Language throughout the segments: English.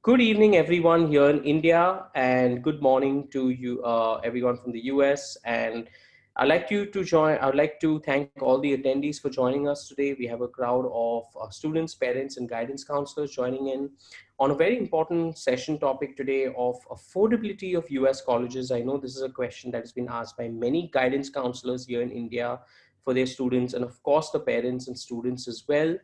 Good evening, everyone here in India, and good morning to you, everyone from the US. And I'd like you to join. I'd like to thank all the attendees for joining us today. We have a crowd of students, parents, and guidance counselors joining in on a very important session topic today of affordability of US colleges. I know this is a question that has been asked by many guidance counselors here in India for their students, and of course, the parents and students as well.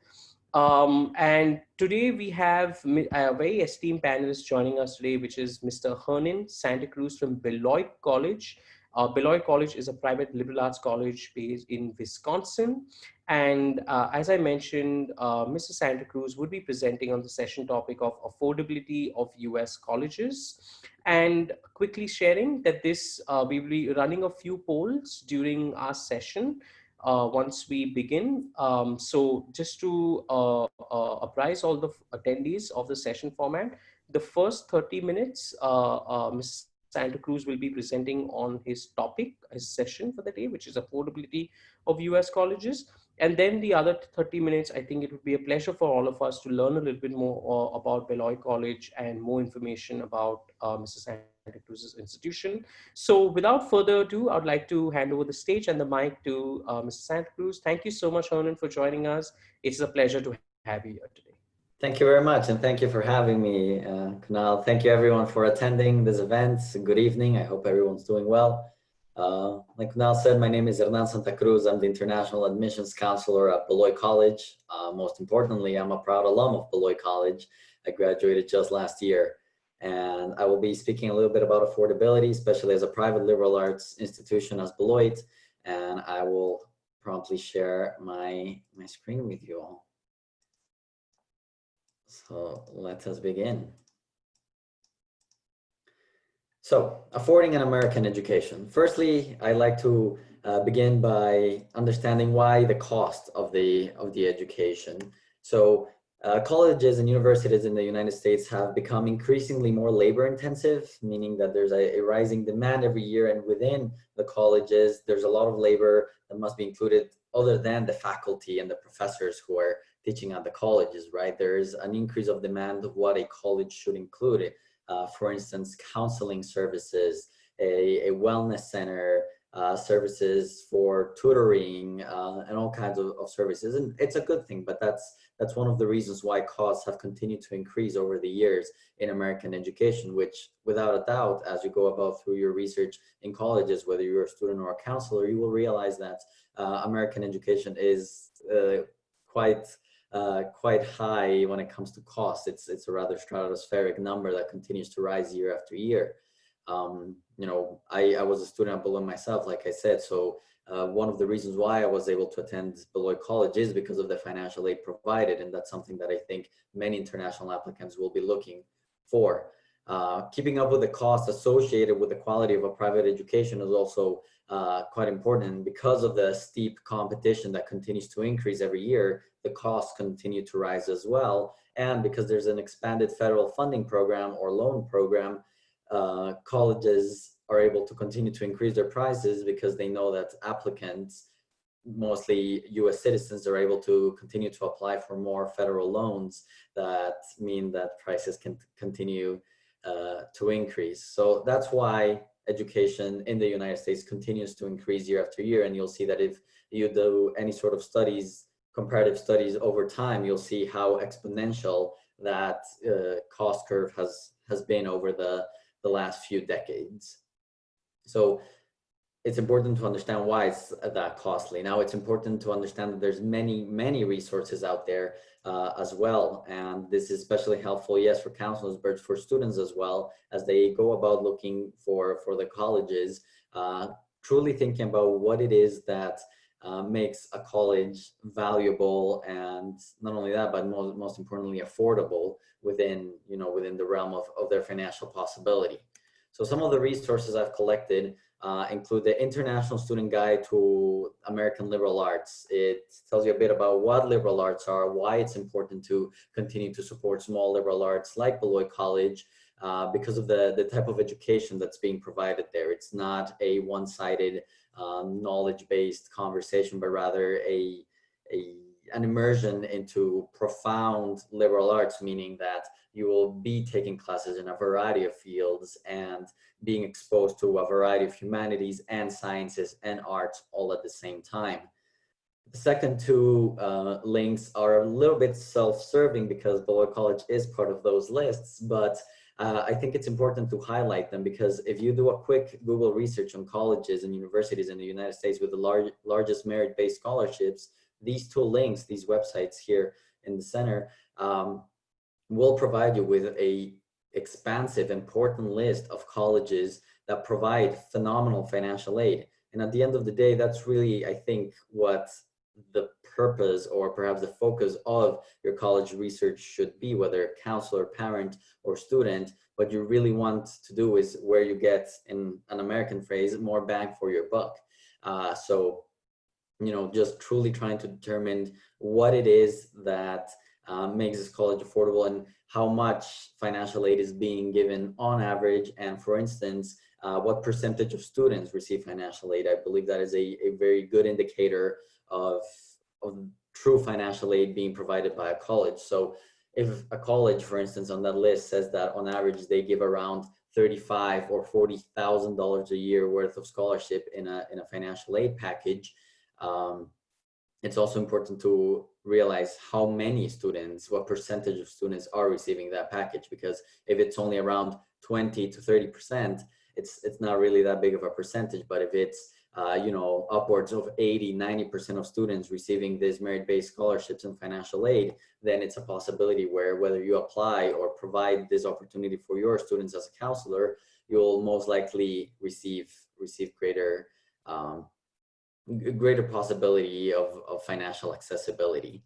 And today we have a very esteemed panelist joining us today, which is Mr. Hernan Santa Cruz from Beloit College. Beloit College is a private liberal arts college based in Wisconsin. And as I mentioned, Mr. Santa Cruz would be presenting on the session topic of affordability of US colleges. And quickly sharing that we will be running a few polls during our session once we begin. So just to apprise all the attendees of the session format, the first 30 minutes, Mr. Santa Cruz will be presenting on his topic, his session for the day, which is affordability of US colleges. And then the other 30 minutes, I think it would be a pleasure for all of us to learn a little bit more about Beloit College and more information about Mr. Santa Cruz's institution. So without further ado, I'd like to hand over the stage and the mic to Mr. Santa Cruz. Thank you so much, Hernan, for joining us. It's a pleasure to have you here today. Thank you very much, and thank you for having me, Kunal. Thank you everyone for attending this event. Good evening. I hope everyone's doing well. Like Kunal said, my name is Hernan Santa Cruz. I'm the International Admissions Counselor at Beloit College. Most importantly, I'm a proud alum of Beloit College. I graduated just last year. And I will be speaking a little bit about affordability, especially as a private liberal arts institution as Beloit. And I will promptly share my screen with you all. So let us begin. So, affording an American education. Firstly, I'd like to begin by understanding why the cost of the education. So, colleges and universities in the United States have become increasingly more labor intensive, meaning that there's a rising demand every year, and within the colleges, there's a lot of labor that must be included other than the faculty and the professors who are teaching at the colleges, right? There is an increase of demand of what a college should include. For instance, counseling services, a wellness center, services for tutoring, and all kinds of services. And it's a good thing, but that's one of the reasons why costs have continued to increase over the years in American education, which without a doubt, as you go about through your research in colleges, whether you're a student or a counselor, you will realize that American education is quite high when it comes to cost. It's a rather stratospheric number that continues to rise year after year. You know, I was a student at Beloit myself, like I said, so one of the reasons why I was able to attend Beloit College is because of the financial aid provided, and that's something that I think many international applicants will be looking for. Keeping up with the costs associated with the quality of a private education is also quite important. Because of the steep competition that continues to increase every year, the costs continue to rise as well. And because there's an expanded federal funding program or loan program, colleges are able to continue to increase their prices because they know that applicants, mostly US citizens, are able to continue to apply for more federal loans that mean that prices can continue to increase. So that's why education in the United States continues to increase year after year. And you'll see that if you do any sort of studies, comparative studies over time, you'll see how exponential that cost curve has been over the last few decades. So it's important to understand why it's that costly. Now, it's important to understand that there's many resources out there as well. And this is especially helpful, yes, for counselors, but for students as well, as they go about looking for the colleges, truly thinking about what it is that makes a college valuable, and not only that, but most importantly, affordable within the realm of their financial possibility. So some of the resources I've collected include the International Student Guide to American Liberal Arts. It tells you a bit about what liberal arts are, why it's important to continue to support small liberal arts like Beloit College, because of the type of education that's being provided there. It's not a one-sided knowledge-based conversation, but rather a an immersion into profound liberal arts, meaning that you will be taking classes in a variety of fields and being exposed to a variety of humanities and sciences and arts all at the same time. The second two links are a little bit self-serving because Beloit College is part of those lists, but I think it's important to highlight them because if you do a quick Google research on colleges and universities in the United States with the largest merit-based scholarships, these two links, these websites here in the center, will provide you with a expansive, important list of colleges that provide phenomenal financial aid. And at the end of the day, that's really, I think, what the purpose or perhaps the focus of your college research should be, whether counselor, parent, or student. What you really want to do is where you get, in an American phrase, more bang for your buck. So, you know, just truly trying to determine what it is that makes this college affordable and how much financial aid is being given on average. And for instance, what percentage of students receive financial aid. I believe that is a very good indicator of true financial aid being provided by a college. So if a college, for instance, on that list says that on average they give around $35,000 or $40,000 a year worth of scholarship in a financial aid package, it's also important to realize how many students, what percentage of students are receiving that package, because if it's only around 20 to 30%, it's not really that big of a percentage. But if it's you know, upwards of 80-90% of students receiving these merit-based scholarships and financial aid, then it's a possibility where whether you apply or provide this opportunity for your students as a counselor, you'll most likely receive greater greater possibility of financial accessibility.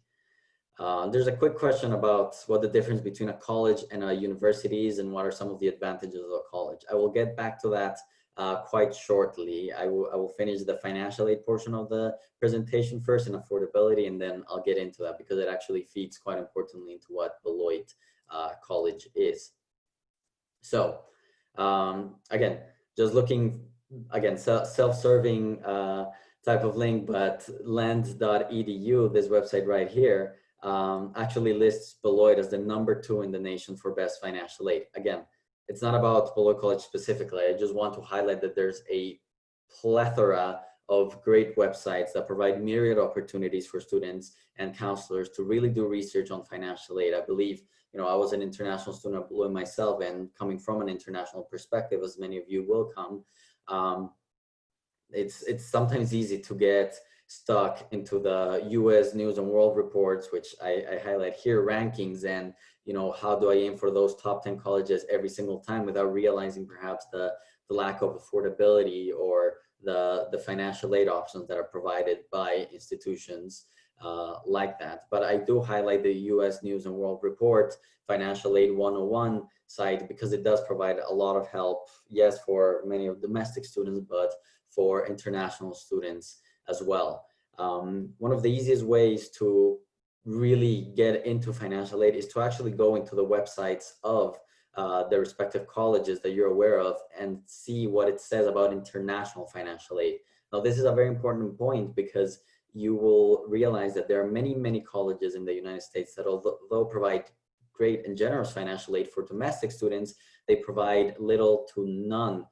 There's a quick question about what the difference between a college and a university is and what are some of the advantages of a college. I will get back to that quite shortly. I will finish the financial aid portion of the presentation first and affordability, and then I'll get into that because it actually feeds quite importantly into what Beloit College is. So again, just looking, again, self-serving type of link, but lend.edu, this website right here, actually lists Beloit as the #2 in the nation for best financial aid. Again, it's not about Beloit College specifically. I just want to highlight that there's a plethora of great websites that provide myriad opportunities for students and counselors to really do research on financial aid. I believe, you know, I was an international student at Beloit myself, and coming from an international perspective, as many of you will come, it's sometimes easy to get stuck into the US News and World Reports, which I highlight here, rankings, and, you know, how do I aim for those top 10 colleges every single time without realizing perhaps the lack of affordability or the financial aid options that are provided by institutions like that. But I do highlight the US News and World Report Financial Aid 101 site because it does provide a lot of help, yes, for many of domestic students, but for international students as well. One of the easiest ways to really get into financial aid is to actually go into the websites of the respective colleges that you're aware of and see what it says about international financial aid. Now, this is a very important point because you will realize that there are many, many colleges in the United States that although provide great and generous financial aid for domestic students, they provide little to none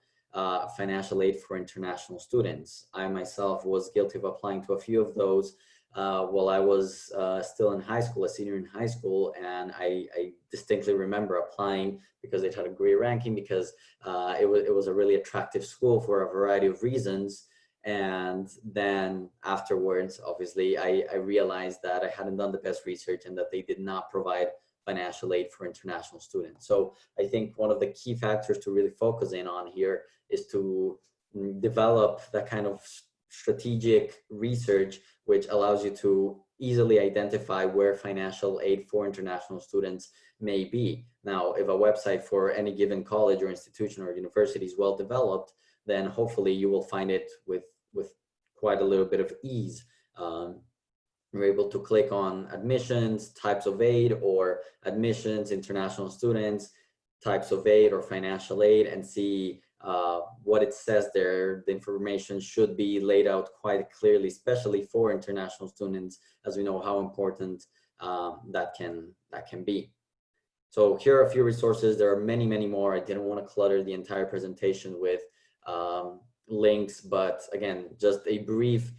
financial aid for international students. I myself was guilty of applying to a few of those while I was still in high school, a senior in high school, and I distinctly remember applying because it had a great ranking, because it was a really attractive school for a variety of reasons. And then afterwards, obviously, I realized that I hadn't done the best research and that they did not provide financial aid for international students. So I think one of the key factors to really focus in on here is to develop that kind of strategic research, which allows you to easily identify where financial aid for international students may be. Now, if a website for any given college or institution or university is well developed, then hopefully you will find it with quite a little bit of ease. You're able to click on admissions, types of aid, or admissions, international students, types of aid or financial aid, and see what it says there. The information should be laid out quite clearly, especially for international students, as we know how important that can be. So here are a few resources. There are many, many more. I didn't want to clutter the entire presentation with links, but again, just a brief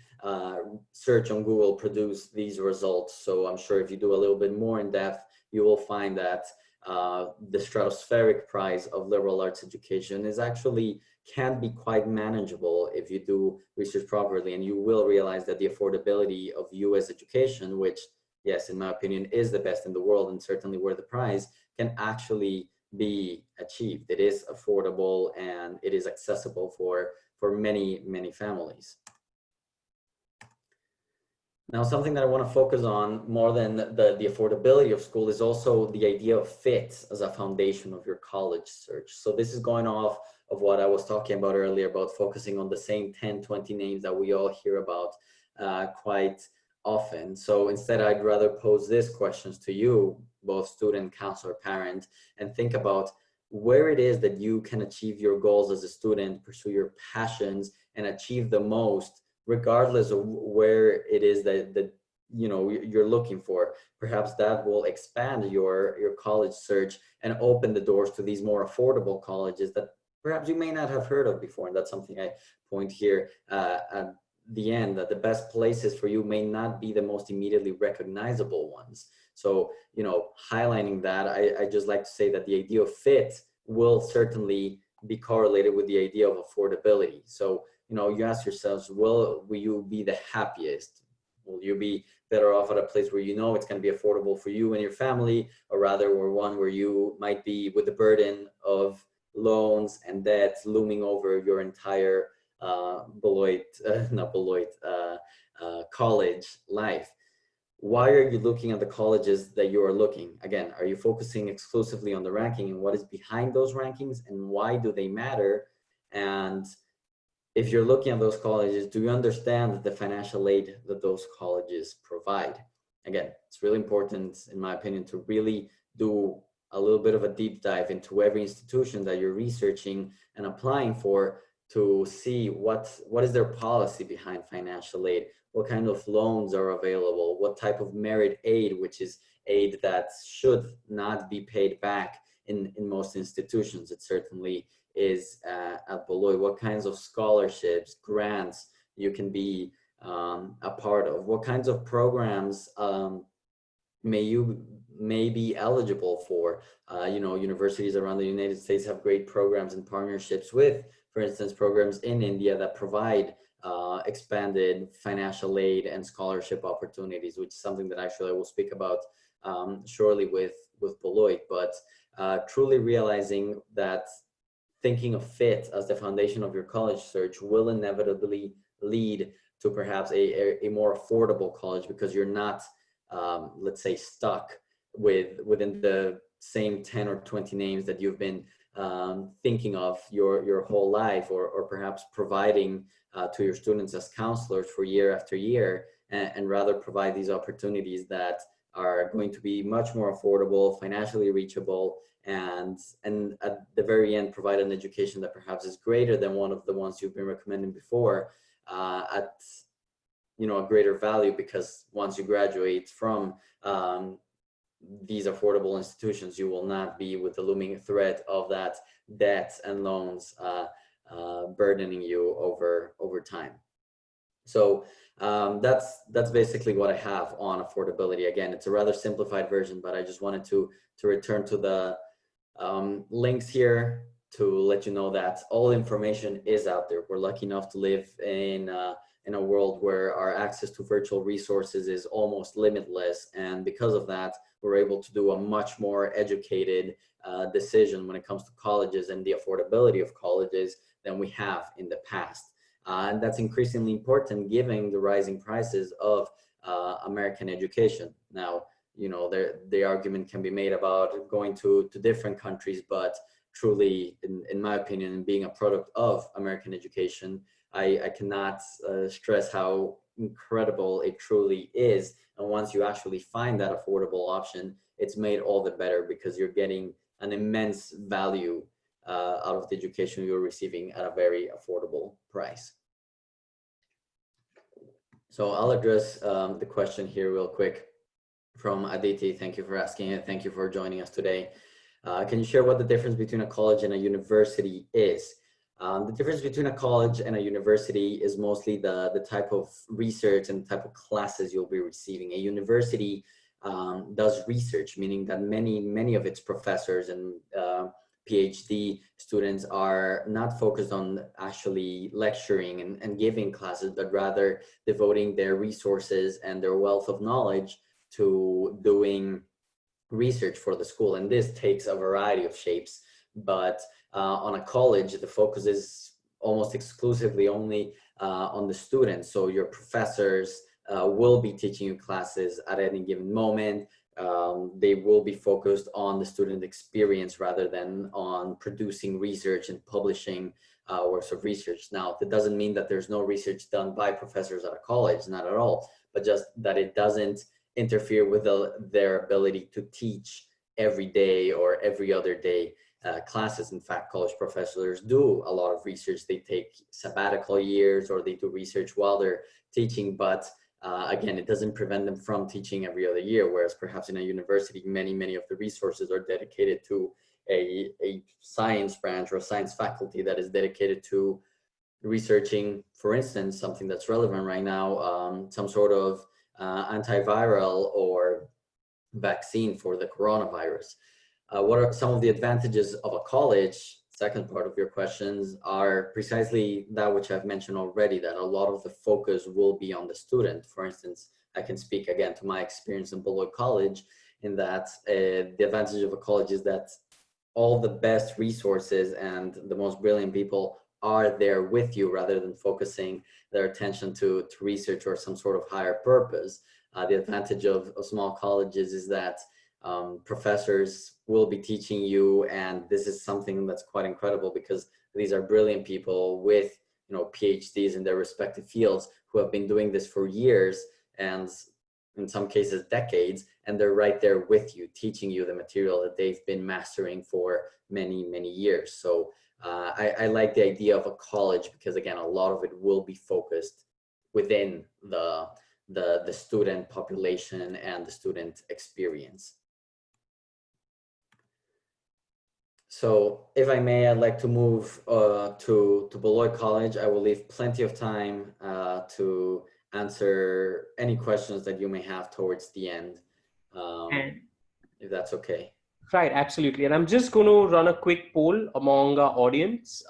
search on Google produced these results. So I'm sure if you do a little bit more in depth, you will find that the stratospheric price of liberal arts education is actually can be quite manageable if you do research properly, and you will realize that the affordability of US education, which yes, in my opinion, is the best in the world and certainly worth the price, can actually be achieved. It is affordable and it is accessible for many, many families. Now, something that I want to focus on more than the affordability of school is also the idea of fit as a foundation of your college search. So this is going off of what I was talking about earlier about focusing on the same 10, 20 names that we all hear about quite often. So instead, I'd rather pose these questions to you, both student, counselor, parent, and think about where it is that you can achieve your goals as a student, pursue your passions, and achieve the most, regardless of where it is that you know you're looking for. Perhaps that will expand your college search and open the doors to these more affordable colleges that perhaps you may not have heard of before. And that's something I point here at the end, that the best places for you may not be the most immediately recognizable ones. So, you know, highlighting that, I just like to say that the idea of fit will certainly be correlated with the idea of affordability. So, you know, you ask yourselves, will you be the happiest? Will you be better off at a place where you know it's going to be affordable for you and your family, or rather, or one where you might be with the burden of loans and debts looming over your entire college life? Why are you looking at the colleges that you are looking? Again, are you focusing exclusively on the ranking and what is behind those rankings and why do they matter? And if you're looking at those colleges, do you understand the financial aid that those colleges provide? Again, it's really important, in my opinion, to really do a little bit of a deep dive into every institution that you're researching and applying for, to see what is their policy behind financial aid, what kind of loans are available, what type of merit aid, which is aid that should not be paid back in most institutions. It certainly is at Beloit. What kinds of scholarships, grants you can be a part of, what kinds of programs may be eligible for. You know, universities around the United States have great programs and partnerships with, for instance, programs in India that provide expanded financial aid and scholarship opportunities, which is something that actually I will speak about shortly with Beloit. But truly realizing that thinking of fit as the foundation of your college search will inevitably lead to perhaps a more affordable college, because you're not, let's say, stuck within the same 10 or 20 names that you've been thinking of your whole life, or perhaps providing to your students as counselors for year after year, and rather provide these opportunities that are going to be much more affordable, financially reachable, and at the very end provide an education that perhaps is greater than one of the ones you've been recommending before, at, you know, a greater value, because once you graduate from these affordable institutions, you will not be with the looming threat of that debt and loans burdening you over time. So that's basically what I have on affordability. Again, it's a rather simplified version, but I just wanted to return to the links here to let you know that all information is out there. We're lucky enough to live in a world where our access to virtual resources is almost limitless, and because of that, we're able to do a much more educated decision when it comes to colleges and the affordability of colleges than we have in the past. And that's increasingly important given the rising prices of American education. Now, you know, the argument can be made about going to different countries, but truly, in my opinion, being a product of American education, I cannot stress how incredible it truly is. And once you actually find that affordable option, it's made all the better, because you're getting an immense value out of the education you're receiving at a very affordable price. So I'll address the question here real quick from Aditi. Thank you for asking it. Thank you for joining us today. Can you share what the difference between a college and a university is? The difference between a college and a university is mostly the type of research and the type of classes you'll be receiving. A university does research, meaning that many of its professors and PhD students are not focused on actually lecturing and giving classes, but rather devoting their resources and their wealth of knowledge to doing research for the school. And this takes a variety of shapes, but on a college, the focus is almost exclusively only on the students. So your professors will be teaching you classes at any given moment. They will be focused on the student experience rather than on producing research and publishing works of research. Now, that doesn't mean that there's no research done by professors at a college, not at all, but just that it doesn't interfere with their ability to teach every day or every other day classes. In fact, college professors do a lot of research. They take sabbatical years or they do research while they're teaching, but again, it doesn't prevent them from teaching every other year, whereas perhaps in a university, many of the resources are dedicated to a science branch or a science faculty that is dedicated to researching, for instance, something that's relevant right now, some sort of antiviral or vaccine for the coronavirus. What are some of the advantages of a college? Second part of your questions are precisely that which I've mentioned already, that a lot of the focus will be on the student. For instance, I can speak again to my experience in Beloit College, in that the advantage of a college is that all the best resources and the most brilliant people are there with you rather than focusing their attention to research or some sort of higher purpose. The advantage of small colleges is that professors will be teaching you, and this is something that's quite incredible because these are brilliant people with PhDs in their respective fields who have been doing this for years and in some cases decades, and they're right there with you, teaching you the material that they've been mastering for many years. So I like the idea of a college because, again, a lot of it will be focused within the student population and the student experience. So if I may, I'd like to move to Beloit College. I will leave plenty of time to answer any questions that you may have towards the end, if that's okay. Right, absolutely. And I'm just going to run a quick poll among our audience.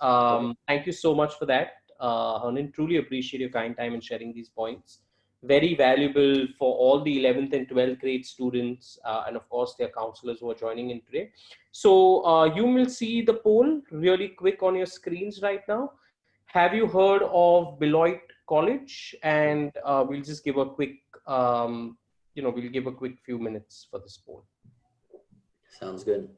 Thank you so much for that, Hernan. Truly appreciate your kind time in sharing these points. Very valuable for all the 11th and 12th grade students, and of course their counselors who are joining in today. So you will see the poll really quick on your screens right now. Have you heard of Beloit College? And we'll just give a quick, we'll give a quick few minutes for this poll. Sounds good.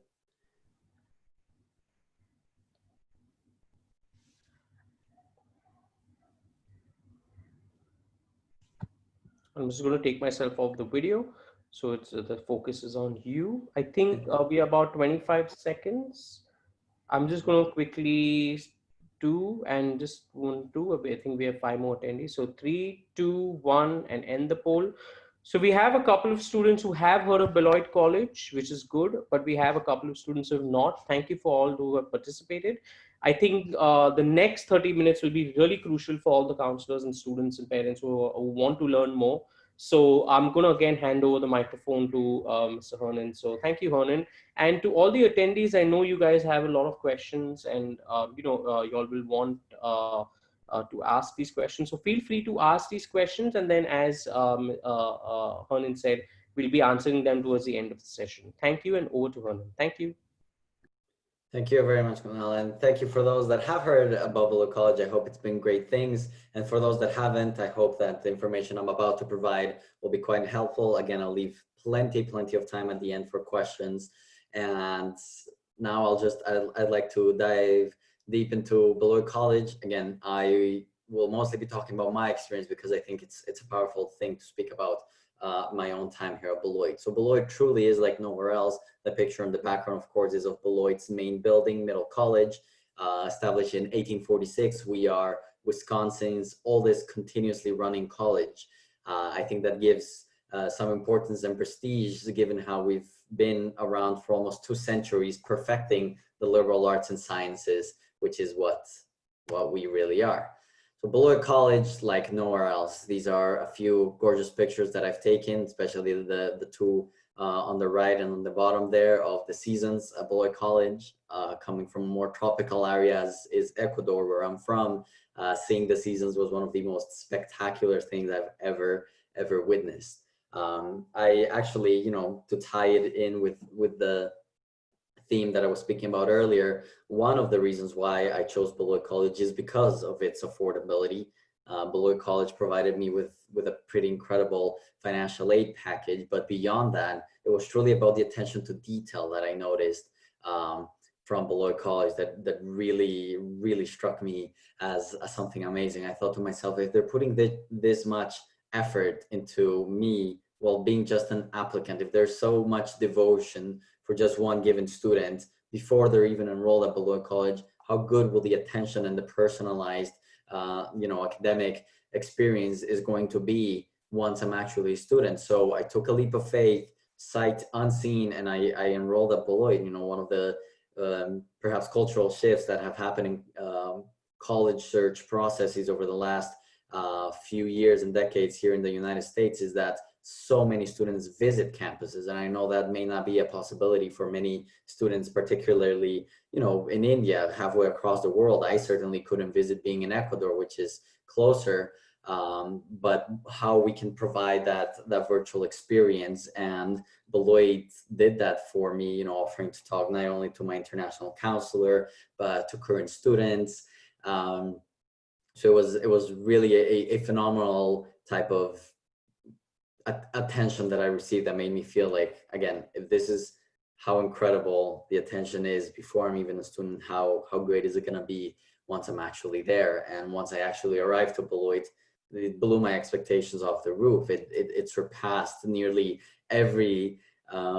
I'm just going to take myself off the video. So it's the focus is on you. I think we are about 25 seconds. I'm just going to quickly do and just 1, 2. I think we have 5 more attendees. So 3, 2, 1, and end the poll. So we have a couple of students who have heard of Beloit College, which is good, but we have a couple of students who have not. Thank you for all who have participated. I think the next 30 minutes will be really crucial for all the counselors and students and parents who want to learn more. So I'm going to again hand over the microphone to Mr. Hernan. So thank you, Hernan. And to all the attendees, I know you guys have a lot of questions and, you all will want to ask these questions. So feel free to ask these questions. And then as Hernan said, we'll be answering them towards the end of the session. Thank you, and over to Hernan. Thank you. Thank you very much, Kunal, and thank you for those that have heard about Beloit College. I hope it's been great things. And for those that haven't, I hope that the information I'm about to provide will be quite helpful. Again, I'll leave plenty of time at the end for questions. And now I'd like to dive deep into Beloit College. Again, I will mostly be talking about my experience because I think it's a powerful thing to speak about my own time here at Beloit. So Beloit truly is like nowhere else. The picture in the background, of course, is of Beloit's main building, Middle College, established in 1846. We are Wisconsin's oldest continuously running college. I think that gives some importance and prestige, given how we've been around for almost 2 centuries, perfecting the liberal arts and sciences, which is what we really are. So Beloit College, like nowhere else. These are a few gorgeous pictures that I've taken, especially the two on the right and on the bottom there of the seasons at Beloit College. Coming from more tropical areas is Ecuador, where I'm from. Seeing the seasons was one of the most spectacular things I've ever witnessed. I actually, to tie it in with the theme that I was speaking about earlier, one of the reasons why I chose Beloit College is because of its affordability. Beloit College provided me with a pretty incredible financial aid package, but beyond that, it was truly about the attention to detail that I noticed from Beloit College that really struck me as something amazing. I thought to myself, if they're putting this much effort into me while being just an applicant, if there's so much devotion for just one given student before they're even enrolled at Beloit College, how good will the attention and the personalized, academic experience is going to be once I'm actually a student? So I took a leap of faith, sight unseen, and I enrolled at Beloit. One of the perhaps cultural shifts that have happened in college search processes over the last few years and decades here in the United States is that so many students visit campuses. And I know that may not be a possibility for many students, particularly, in India, halfway across the world. I certainly couldn't visit being in Ecuador, which is closer. But how we can provide that virtual experience, and Beloit did that for me, offering to talk not only to my international counselor, but to current students. So it was really a phenomenal type of attention that I received that made me feel like, again, if this is how incredible the attention is before I'm even a student, how great is it going to be once I'm actually there? And once I actually arrived to Beloit, it blew my expectations off the roof. It surpassed nearly every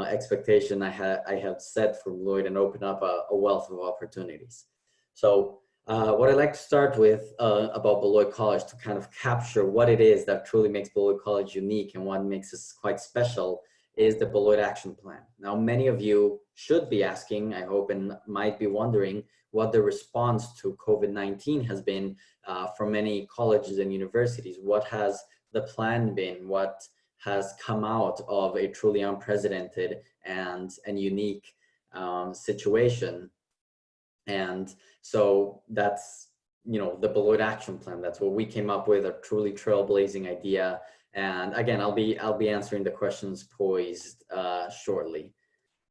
expectation I have set for Beloit, and opened up a wealth of opportunities. So what I'd like to start with about Beloit College, to kind of capture what it is that truly makes Beloit College unique and what makes us quite special, is the Beloit Action Plan. Now, many of you should be asking, I hope, and might be wondering what the response to COVID-19 has been from many colleges and universities. What has the plan been? What has come out of a truly unprecedented and unique situation? And so that's, the Beloit Action Plan. That's what we came up with, a truly trailblazing idea. And again, I'll be answering the questions posed shortly.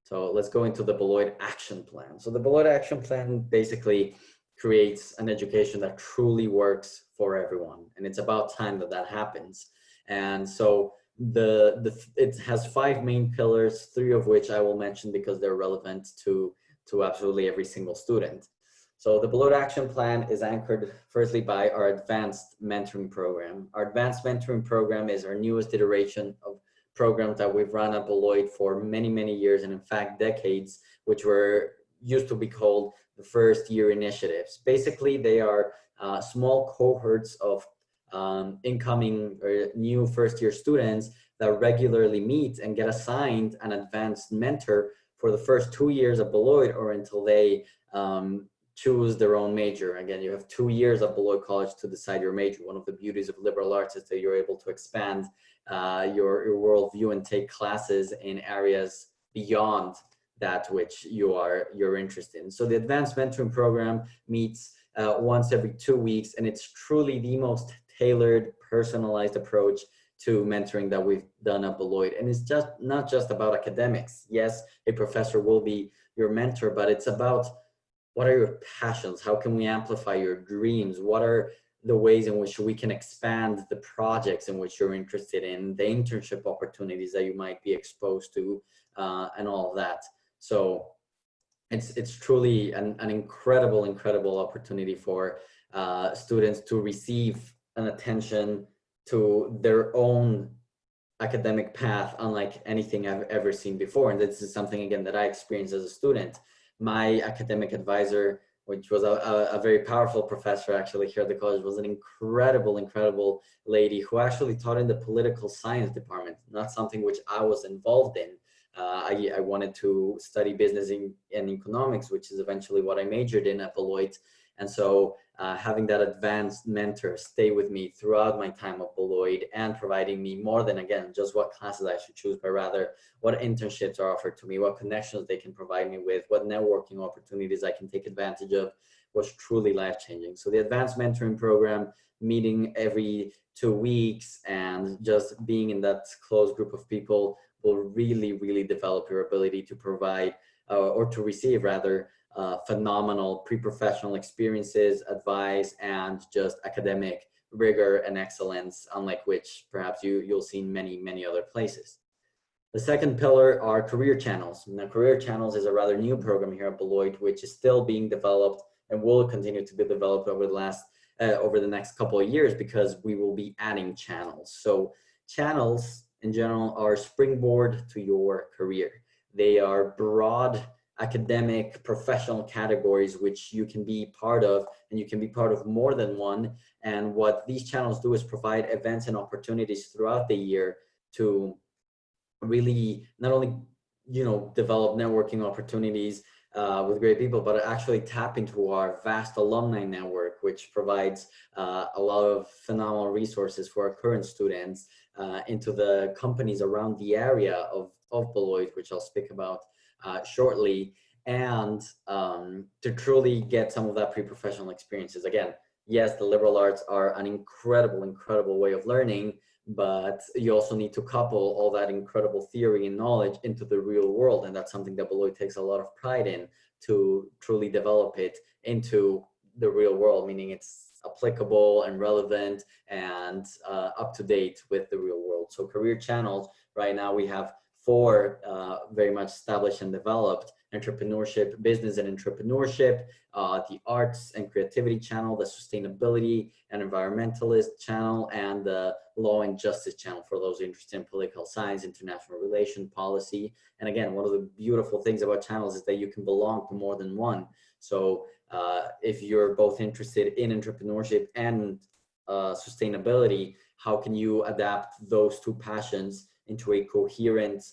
So let's go into the Beloit Action Plan. So the Beloit Action Plan basically creates an education that truly works for everyone. And it's about time that happens. And so it has 5 main pillars, 3 of which I will mention because they're relevant to absolutely every single student. So the Beloit Action Plan is anchored firstly by our advanced mentoring program. Our advanced mentoring program is our newest iteration of programs that we've run at Beloit for many, many years, and in fact decades, which used to be called the first year initiatives. Basically, they are small cohorts of incoming or new first year students that regularly meet and get assigned an advanced mentor for the first 2 years of Beloit, or until they choose their own major. Again, you have 2 years of Beloit College to decide your major. One of the beauties of liberal arts is that you're able to expand your worldview and take classes in areas beyond that which you're interested in. So the advanced mentoring program meets once every 2 weeks, and it's truly the most tailored, personalized approach to mentoring that we've done at Beloit. And it's just not just about academics. Yes, a professor will be your mentor, but it's about what are your passions? How can we amplify your dreams? What are the ways in which we can expand the projects in which you're interested in, the internship opportunities that you might be exposed to, and all of that. So it's truly an incredible opportunity for students to receive an attention to their own academic path unlike anything I've ever seen before. And this is something, again, that I experienced as a student. My academic advisor, which was a very powerful professor actually here at the college, was an incredible lady who actually taught in the political science department, not something which I was involved in. I wanted to study business and economics, which is eventually what I majored in at Beloit. And so having that advanced mentor stay with me throughout my time at Beloit and providing me more than, again, just what classes I should choose, but rather what internships are offered to me, what connections they can provide me with, what networking opportunities I can take advantage of, was truly life-changing. So the advanced mentoring program, meeting every 2 weeks and just being in that close group of people will really develop your ability to provide or to receive rather phenomenal pre-professional experiences, advice, and just academic rigor and excellence, unlike which perhaps you'll see in many other places. The second pillar are career channels. Now, career channels is a rather new program here at Beloit, which is still being developed and will continue to be developed over the next couple of years, because we will be adding channels. So channels in general are springboard to your career. They are broad academic professional categories which you can be part of, and you can be part of more than one. And what these channels do is provide events and opportunities throughout the year to really not only develop networking opportunities with great people, but actually tap into our vast alumni network, which provides a lot of phenomenal resources for our current students into the companies around the area of Beloit, which I'll speak about shortly, and to truly get some of that pre-professional experiences. Again, yes, the liberal arts are an incredible way of learning, but you also need to couple all that incredible theory and knowledge into the real world. And that's something that Beloit takes a lot of pride in, to truly develop it into the real world, meaning it's applicable and relevant and up to date with the real world. So career channels, right now we have 4 very much established and developed: entrepreneurship, business and entrepreneurship, the arts and creativity channel, the sustainability and environmentalist channel, and the law and justice channel for those interested in political science, international relation, policy. And again, one of the beautiful things about channels is that you can belong to more than one. So if you're both interested in entrepreneurship and sustainability, how can you adapt those 2 passions into a coherent,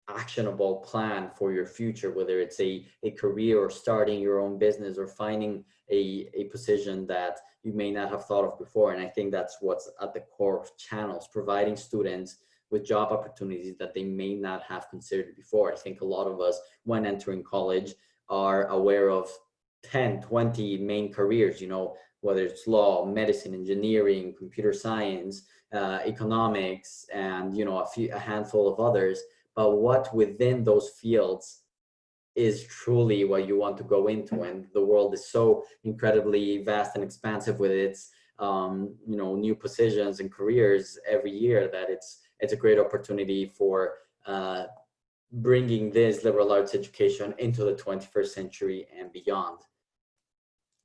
actionable plan for your future, whether it's a career or starting your own business or finding a position that you may not have thought of before. And I think that's what's at the core of channels, providing students with job opportunities that they may not have considered before. I think a lot of us, when entering college, are aware of 10, 20 main careers, whether it's law, medicine, engineering, computer science, economics, and a handful of others. But what within those fields is truly what you want to go into? And the world is so incredibly vast and expansive with its new positions and careers every year, that it's a great opportunity for bringing this liberal arts education into the 21st century and beyond.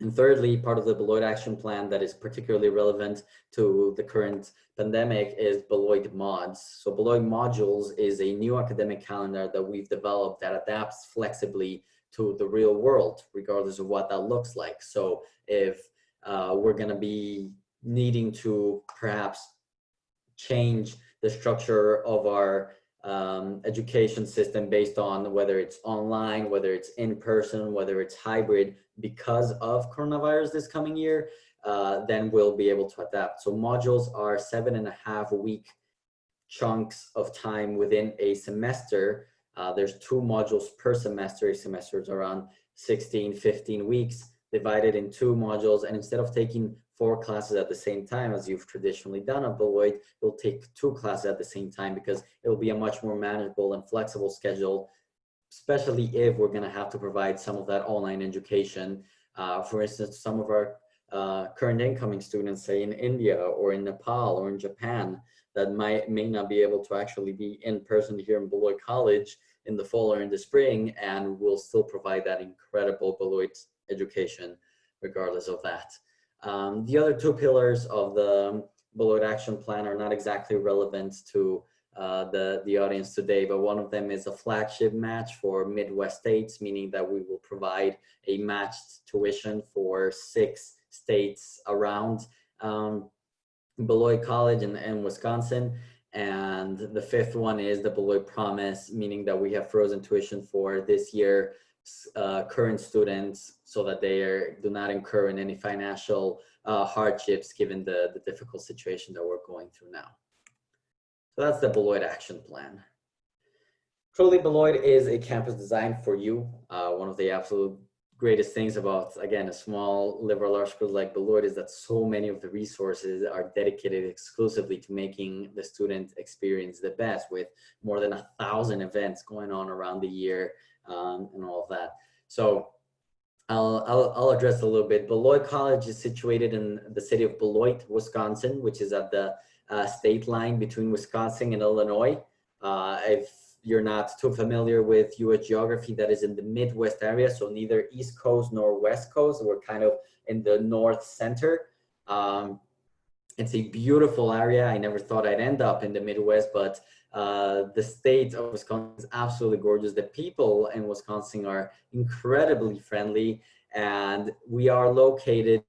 And thirdly, part of the Beloit Action Plan that is particularly relevant to the current pandemic is Beloit Mods. So Beloit Modules is a new academic calendar that we've developed that adapts flexibly to the real world, regardless of what that looks like. So if we're going to be needing to perhaps change the structure of our education system based on whether it's online, whether it's in person, whether it's hybrid, because of coronavirus this coming year, then we'll be able to adapt. So modules are 7.5-week chunks of time within a semester. There's 2 modules per semester. A semester is around 16, 15 weeks, divided in 2 modules. And instead of taking 4 classes at the same time, as you've traditionally done at Beloit, you'll take 2 classes at the same time, because it will be a much more manageable and flexible schedule, especially if we're going to have to provide some of that online education. For instance, some of our current incoming students, say in India or in Nepal or in Japan, that may not be able to actually be in person here in Beloit College in the fall or in the spring, and we'll still provide that incredible Beloit education regardless of that. The other 2 pillars of the Beloit Action Plan are not exactly relevant to the audience today, but one of them is a flagship match for Midwest states, meaning that we will provide a matched tuition for 6 states around Beloit College in Wisconsin. And the 5th one is the Beloit Promise, meaning that we have frozen tuition for this year current students so that they do not incur in any financial hardships given the difficult situation that we're going through now. So that's the Beloit Action Plan. Truly, Beloit is a campus designed for you. One of the absolute greatest things about, again, a small liberal arts school like Beloit is that so many of the resources are dedicated exclusively to making the student experience the best, with more than 1,000 events going on around the year and all of that. So I'll address a little bit. Beloit College is situated in the city of Beloit, Wisconsin, which is at the state line between Wisconsin and Illinois. If you're not too familiar with US geography, that is in the Midwest area, so neither East Coast nor West Coast. We're kind of in the North Center. It's a beautiful area. I never thought I'd end up in the Midwest, but the state of Wisconsin is absolutely gorgeous. The people in Wisconsin are incredibly friendly, and we are located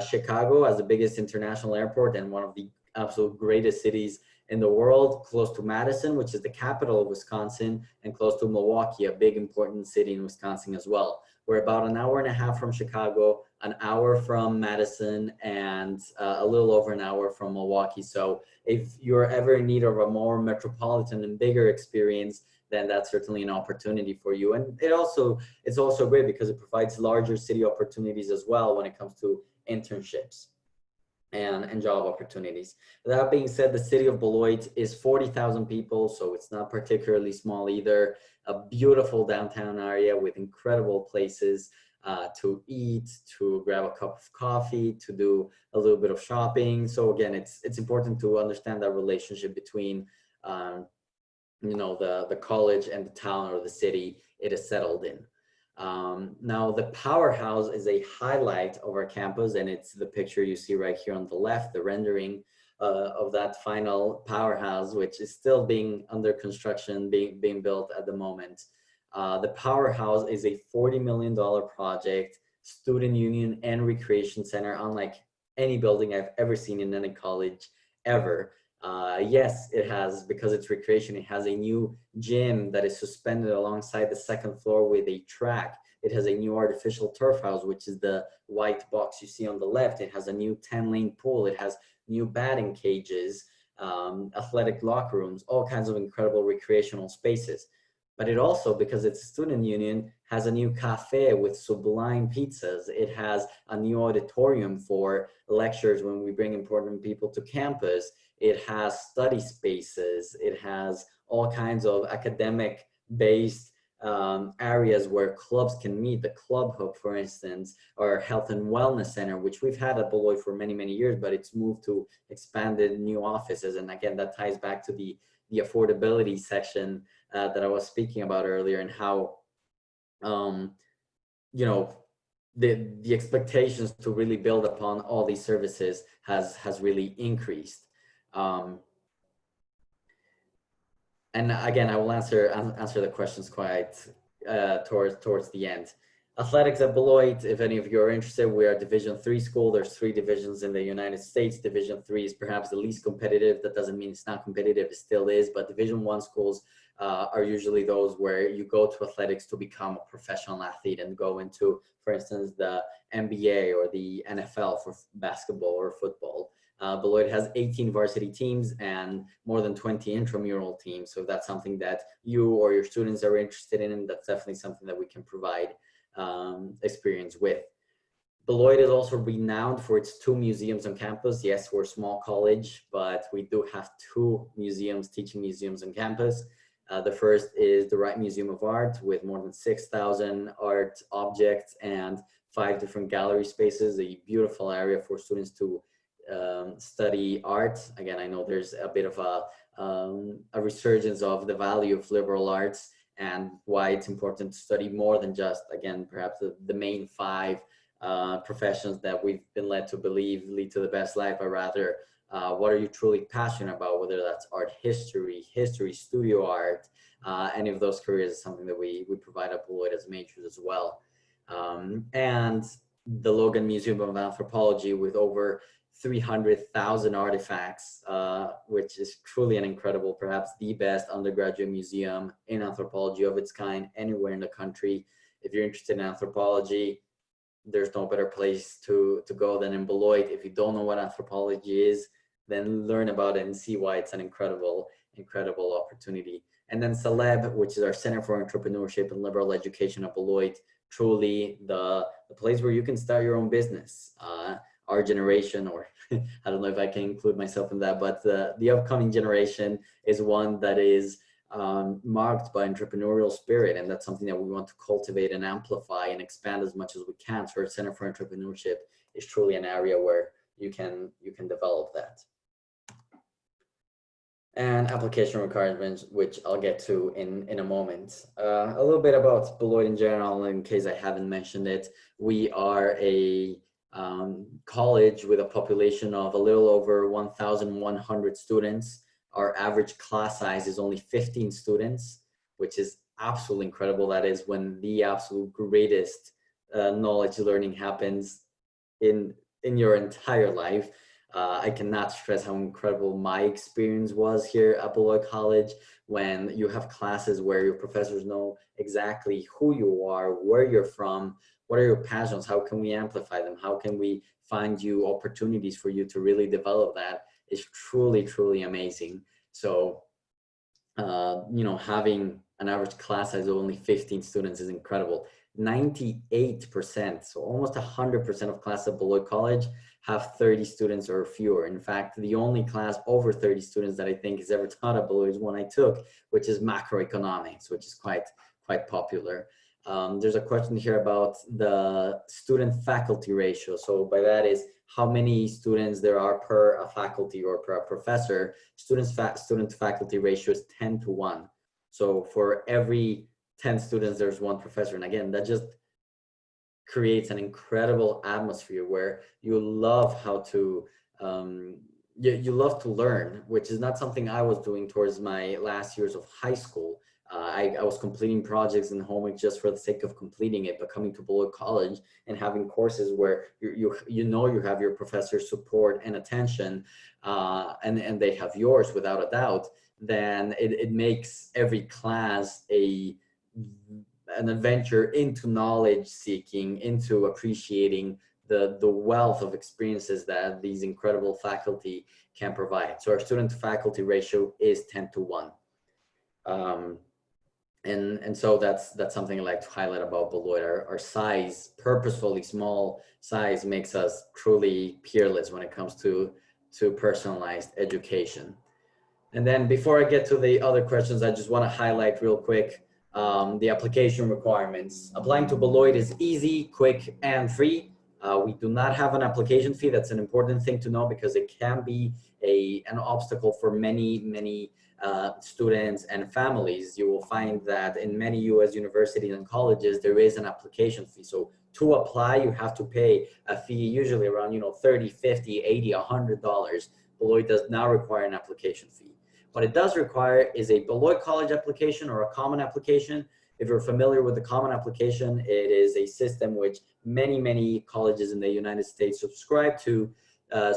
Chicago as the biggest international airport and one of the absolute greatest cities in the world, close to Madison, which is the capital of Wisconsin, and close to Milwaukee, a big important city in Wisconsin as well. We're about an hour and a half from Chicago, an hour from Madison, and a little over an hour from Milwaukee. So if you're ever in need of a more metropolitan and bigger experience, then that's certainly an opportunity for you. And it's also great because it provides larger city opportunities as well when it comes to internships and job opportunities. That being said, the city of Beloit is 40,000 people, so it's not particularly small either. A beautiful downtown area with incredible places to eat, to grab a cup of coffee, to do a little bit of shopping. So again, it's important to understand that relationship between the college and the town or the city it is settled in. Now, the powerhouse is a highlight of our campus, and it's the picture you see right here on the left, the rendering of that final powerhouse, which is still being under construction, being built at the moment. The powerhouse is a $40 million project, student union and recreation center, unlike any building I've ever seen in any college ever. Yes, it has, because it's recreation, it has a new gym that is suspended alongside the second floor with a track. It has a new artificial turf house, which is the white box you see on the left. It has a new 10-lane pool. It has new batting cages, athletic locker rooms, all kinds of incredible recreational spaces. But it also, because it's a student union, has a new cafe with sublime pizzas. It has a new auditorium for lectures when we bring important people to campus. It has study spaces. It has all kinds of academic-based areas where clubs can meet. The Club Hub, for instance, or Health and Wellness Center, which we've had at Beloit for many, many years, but it's moved to expanded new offices. And again, that ties back to the affordability section that I was speaking about earlier, and how, the expectations to really build upon all these services has really increased. And again, I will answer the questions quite towards the end. Athletics at Beloit, if any of you are interested, we are Division III school. There's 3 divisions in the United States. Division III is perhaps the least competitive. That doesn't mean it's not competitive, it still is, but Division I schools are usually those where you go to athletics to become a professional athlete and go into, for instance, the NBA or the NFL for basketball or football. Beloit has 18 varsity teams and more than 20 intramural teams. So if that's something that you or your students are interested in, that's definitely something that we can provide experience with. Beloit is also renowned for its 2 museums on campus. Yes, we're a small college, but we do have 2 museums, teaching museums on campus. The first is the Wright Museum of Art with more than 6,000 art objects and 5 different gallery spaces, a beautiful area for students to study art. Again, I know there's a bit of a resurgence of the value of liberal arts and why it's important to study more than just, again, perhaps the main 5 professions that we've been led to believe lead to the best life, but rather what are you truly passionate about, whether that's art history, studio art, any of those careers is something that we provide at Beloit as majors as well. And the Logan Museum of Anthropology with over 300,000 artifacts, which is truly an incredible, perhaps the best undergraduate museum in anthropology of its kind anywhere in the country. If you're interested in anthropology, there's no better place to go than in Beloit. If you don't know what anthropology is, then learn about it and see why it's an incredible opportunity. And then Celeb, which is our Center for Entrepreneurship and Liberal Education at Beloit, truly the place where you can start your own business. Our generation, or I don't know if I can include myself in that, but the upcoming generation is one that is marked by entrepreneurial spirit, and that's something that we want to cultivate and amplify and expand as much as we can. So our Center for Entrepreneurship is truly an area where you can develop that. And application requirements, which I'll get to in a moment. A little bit about Beloit in general, in case I haven't mentioned it. We are a college with a population of a little over 1,100 students. Our average class size is only 15 students, which is absolutely incredible. That is when the absolute greatest knowledge learning happens in your entire life. I cannot stress how incredible my experience was here at Beloit College, when you have classes where your professors know exactly who you are, where you're from, what are your passions, how can we amplify them, how can we find you opportunities for you to really develop that, is truly, truly amazing. So, you know, having an average class size of only 15 students is incredible. 98%, so almost 100% of classes at Beloit College have 30 students or fewer. In fact, the only class over 30 students that I think is ever taught at Beloit is one I took, which is macroeconomics, which is quite popular. There's a question here about the student-faculty ratio. So by that is how many students there are per a faculty or per a professor. Student-faculty ratio is 10 to 1. So for every 10 students, there's one professor. And again, that just creates an incredible atmosphere where you love how to, you love to learn, which is not something I was doing towards my last years of high school. I was completing projects and homework just for the sake of completing it, but coming to Beloit College and having courses where you know you have your professor's support and attention, and they have yours without a doubt, then it makes every class an adventure into knowledge seeking, into appreciating the wealth of experiences that these incredible faculty can provide. So our student to faculty ratio is 10 to 1. And so that's something I like to highlight about Beloit. Our size, purposefully small size, makes us truly peerless when it comes to personalized education. And then before I get to the other questions, I just want to highlight real quick the application requirements. Applying to Beloit is easy, quick, and free. We do not have an application fee. That's an important thing to know, because it can be an obstacle for many students and families. You will find that in many US universities and colleges, there is an application fee. So to apply, you have to pay a fee, usually around, you know, $30, $50, $80, $100. Beloit does not require an application fee. What it does require is a Beloit College application or a common application. If you're familiar with the common application, it is a system which many colleges in the United States subscribe to,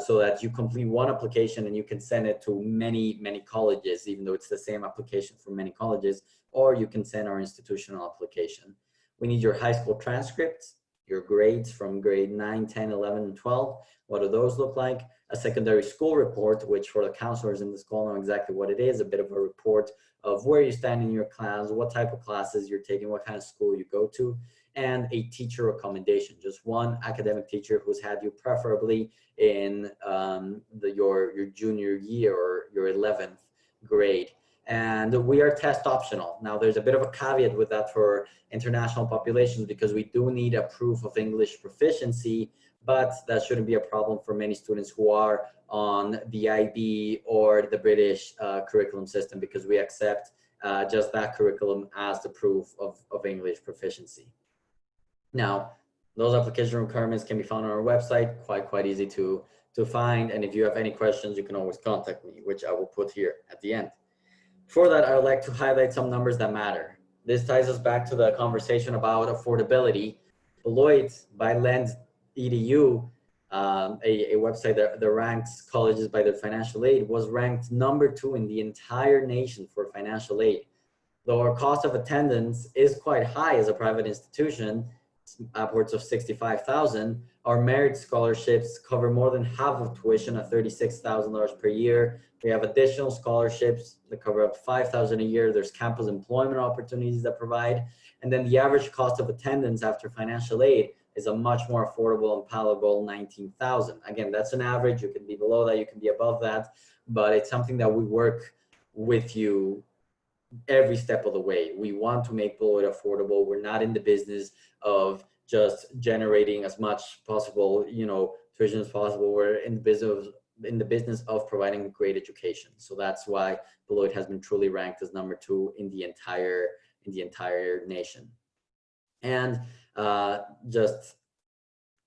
so that you complete one application and you can send it to many colleges, even though it's the same application for many colleges, or you can send our institutional application. We need your high school transcripts, your grades from grade 9, 10, 11, and 12. What do those look like? A secondary school report, which for the counselors in the school know exactly what it is, a bit of a report of where you stand in your class, what type of classes you're taking, what kind of school you go to, and a teacher recommendation, just one academic teacher who's had you preferably in your junior year or your 11th grade. And we are test optional. Now, there's a bit of a caveat with that for international populations, because we do need a proof of English proficiency, but that shouldn't be a problem for many students who are on the IB or the British curriculum system, because we accept just that curriculum as the proof of English proficiency. Now, those application requirements can be found on our website, quite easy to to find. And if you have any questions, you can always contact me, which I will put here at the end. For that, I would like to highlight some numbers that matter. This ties us back to the conversation about affordability. Beloit by Lend EDU, a website that ranks colleges by their financial aid, was ranked #2 in the entire nation for financial aid. Though our cost of attendance is quite high as a private institution, upwards of 65,000, our merit scholarships cover more than half of tuition at $36,000 per year. We have additional scholarships that cover up to 5,000 a year. There's campus employment opportunities that provide. And then the average cost of attendance after financial aid is a much more affordable and palatable 19,000. Again, that's an average. You can be below that, you can be above that, but it's something that we work with you every step of the way. We want to make Beloit affordable. We're not in the business of just generating as much possible, tuition as possible. We're in the business of providing great education. So that's why Beloit has been truly ranked as #2 in the entire nation. And just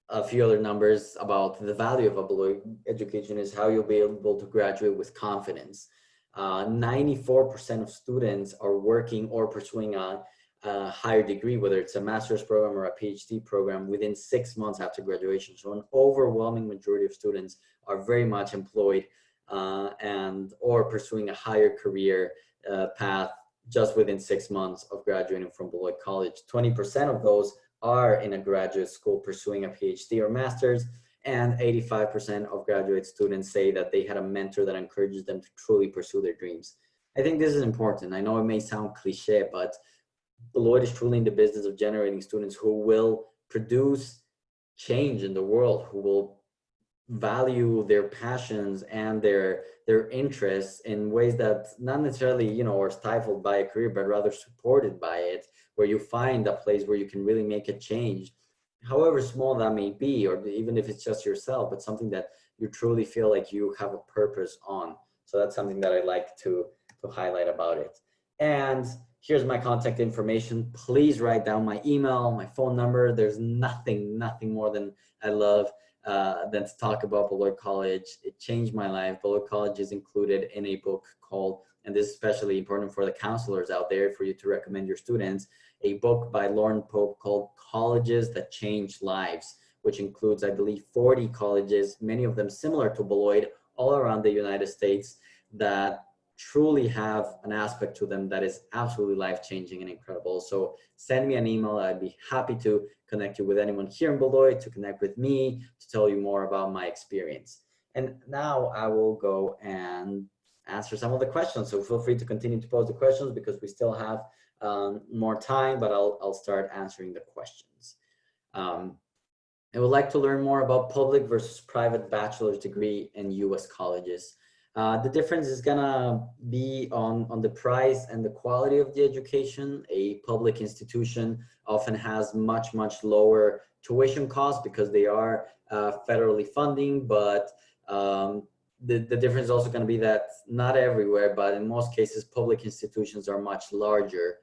a few other numbers about the value of a Beloit education is how you'll be able to graduate with confidence. 94% of students are working or pursuing a higher degree, whether it's a master's program or a PhD program, within 6 months after graduation. So an overwhelming majority of students are very much employed or pursuing a higher career path just within 6 months of graduating from Beloit College. 20% of those are in a graduate school pursuing a PhD or master's, and 85% of graduate students say that they had a mentor that encourages them to truly pursue their dreams. I think this is important. I know it may sound cliche, but Beloit is truly in the business of generating students who will produce change in the world, who will value their passions and their interests in ways that not necessarily, are stifled by a career, but rather supported by it, where you find a place where you can really make a change, however small that may be, or even if it's just yourself, but something that you truly feel like you have a purpose on. So that's something that I like to highlight about it. And here's my contact information. Please write down my email, my phone number. There's nothing more than I love than to talk about Beloit College. It changed my life. Beloit College is included in a book called, and this is especially important for the counselors out there, for you to recommend your students, a book by Lauren Pope called Colleges That Change Lives, which includes, I believe, 40 colleges, many of them similar to Beloit, all around the United States, that truly have an aspect to them that is absolutely life-changing and incredible. So send me an email. I'd be happy to connect you with anyone here in Beloit, to connect with me, to tell you more about my experience. And now I will go and answer some of the questions. So feel free to continue to pose the questions because we still have more time, but I'll start answering the questions. I would like to learn more about public versus private bachelor's degree in US colleges. The difference is gonna be on the price and the quality of the education. A public institution often has much lower tuition costs because they are federally funding, but the difference is also going to be that not everywhere, but in most cases, public institutions are much larger.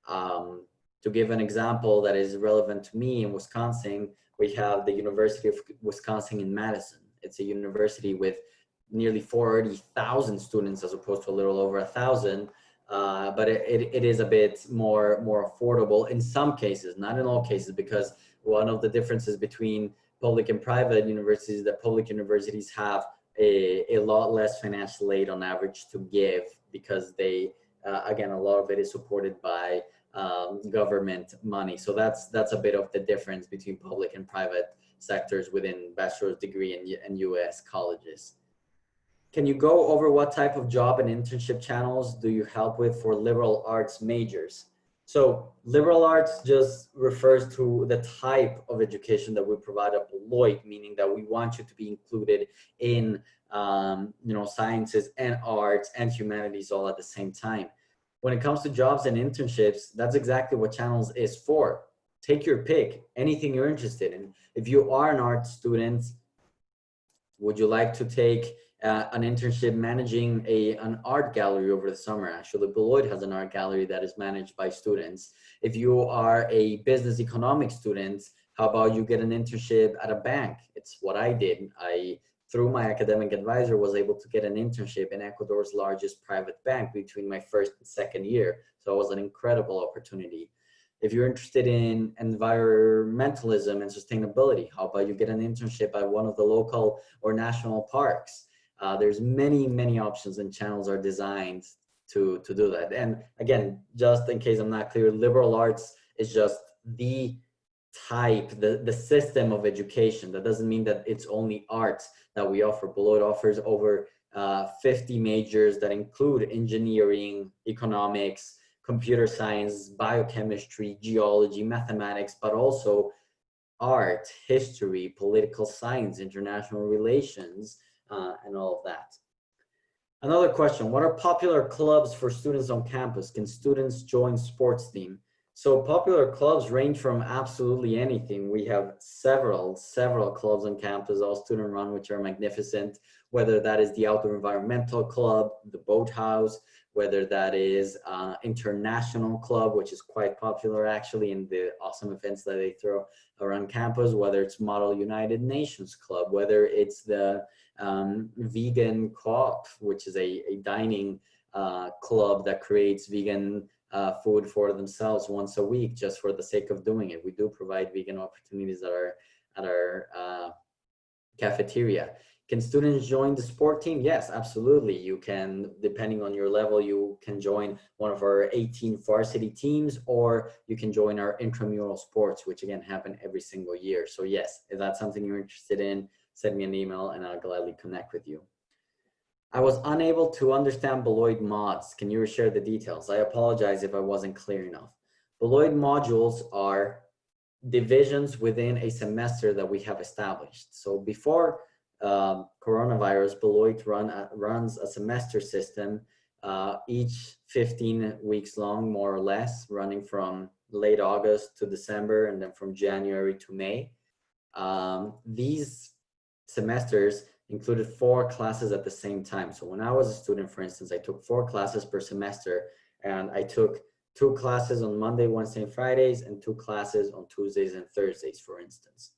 To give an example that is relevant to me, in Wisconsin, we have the University of Wisconsin in Madison. It's a university with nearly 40,000 students as opposed to a little over 1,000. But it is a bit more affordable in some cases, not in all cases, because one of the differences between public and private universities is that public universities have a lot less financial aid on average to give, because they, again, a lot of it is supported by government money. So that's a bit of the difference between public and private sectors within bachelor's degree and US colleges. Can you go over what type of job and internship channels do you help with for liberal arts majors? So liberal arts just refers to the type of education that we provide at Beloit, meaning that we want you to be included in sciences and arts and humanities all at the same time. When it comes to jobs and internships, that's exactly what channels is for. Take your pick, anything you're interested in. If you are an art student, would you like to take an internship managing an art gallery over the summer? Actually, Beloit has an art gallery that is managed by students. If you are a business economics student, how about you get an internship at a bank? It's what I did. I through my academic advisor, was able to get an internship in Ecuador's largest private bank between my first and second year. So it was an incredible opportunity. If you're interested in environmentalism and sustainability, how about you get an internship at one of the local or national parks? There's many options, and channels are designed to do that. And again, just in case I'm not clear, liberal arts is just the type, the system of education. That doesn't mean that it's only arts that we offer. Beloit offers over 50 majors that include engineering, economics, computer science, biochemistry, geology, mathematics, but also art, history, political science, international relations, and all of that. Another question, what are popular clubs for students on campus? Can students join sports team? So popular clubs range from absolutely anything. We have several clubs on campus, all student run, which are magnificent, whether that is the Outdoor Environmental Club, the Boathouse, whether that is International Club, which is quite popular actually in the awesome events that they throw around campus, whether it's Model United Nations Club, whether it's the Vegan Co-op, which is a dining club that creates vegan food for themselves once a week just for the sake of doing it. We do provide vegan opportunities at our cafeteria. Can students join the sport team? Yes, absolutely. You can, depending on your level, you can join one of our 18 varsity teams, or you can join our intramural sports, which again happen every single year. So yes, if that's something you're interested in, send me an email and I'll gladly connect with you. I was unable to understand Beloit mods. Can you share the details? I apologize if I wasn't clear enough. Beloit modules are divisions within a semester that we have established. So before coronavirus, Beloit runs a semester system, each 15 weeks long, more or less, running from late August to December, and then from January to May. These semesters included 4 classes at the same time. So when I was a student, for instance, I took 4 classes per semester, and I took 2 classes on Monday, Wednesday, and Fridays, and 2 classes on Tuesdays and Thursdays, for instance.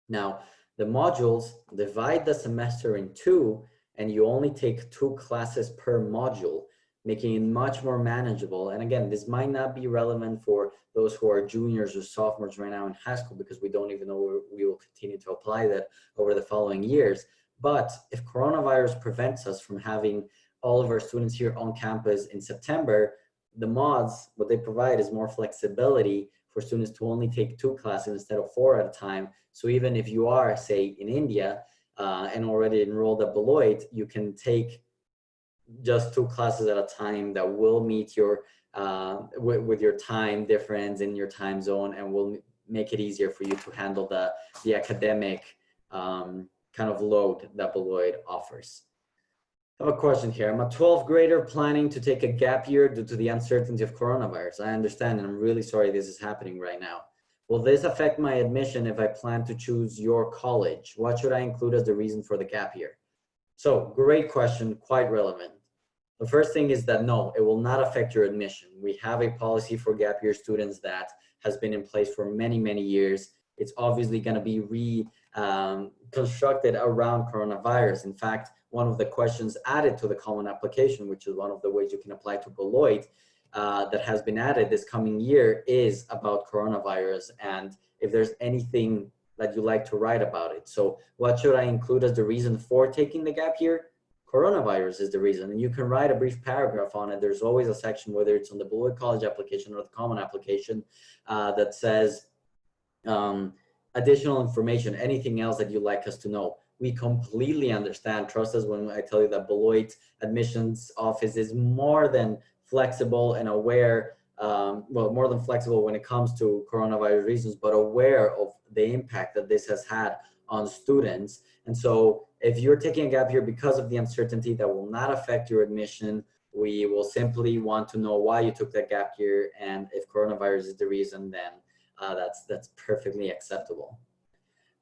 Now, the modules divide the semester in 2, and you only take 2 classes per module, making it much more manageable. And again, this might not be relevant for those who are juniors or sophomores right now in high school, because we don't even know where we will continue to apply that over the following years. But if coronavirus prevents us from having all of our students here on campus in September, the mods, what they provide is more flexibility for students to only take 2 classes instead of 4 at a time. So even if you are, say, in India and already enrolled at Beloit, you can take just 2 classes at a time that will meet your with your time difference in your time zone, and will make it easier for you to handle the academic kind of load that Beloit offers. I have a question here. I'm a 12th grader planning to take a gap year due to the uncertainty of coronavirus. I understand, and I'm really sorry this is happening right now. Will this affect my admission if I plan to choose your college? What should I include as the reason for the gap year? So, great question, quite relevant. The first thing is that no, it will not affect your admission. We have a policy for gap year students that has been in place for many years. It's obviously going to be reconstructed around coronavirus. In fact, one of the questions added to the common application, which is one of the ways you can apply to Beloit, that has been added this coming year, is about coronavirus, and if there's anything that you like to write about it. So what should I include as the reason for taking the gap year? Coronavirus is the reason, and you can write a brief paragraph on it. There's always a section, whether it's on the Beloit College application or the common application, that says additional information, anything else that you'd like us to know. We completely understand. Trust us when I tell you that Beloit admissions office is more than flexible and aware, well, more than flexible when it comes to coronavirus reasons, but aware of the impact that this has had on students. And so if you're taking a gap year because of the uncertainty, that will not affect your admission. We will simply want to know why you took that gap year, and if coronavirus is the reason, then that's perfectly acceptable.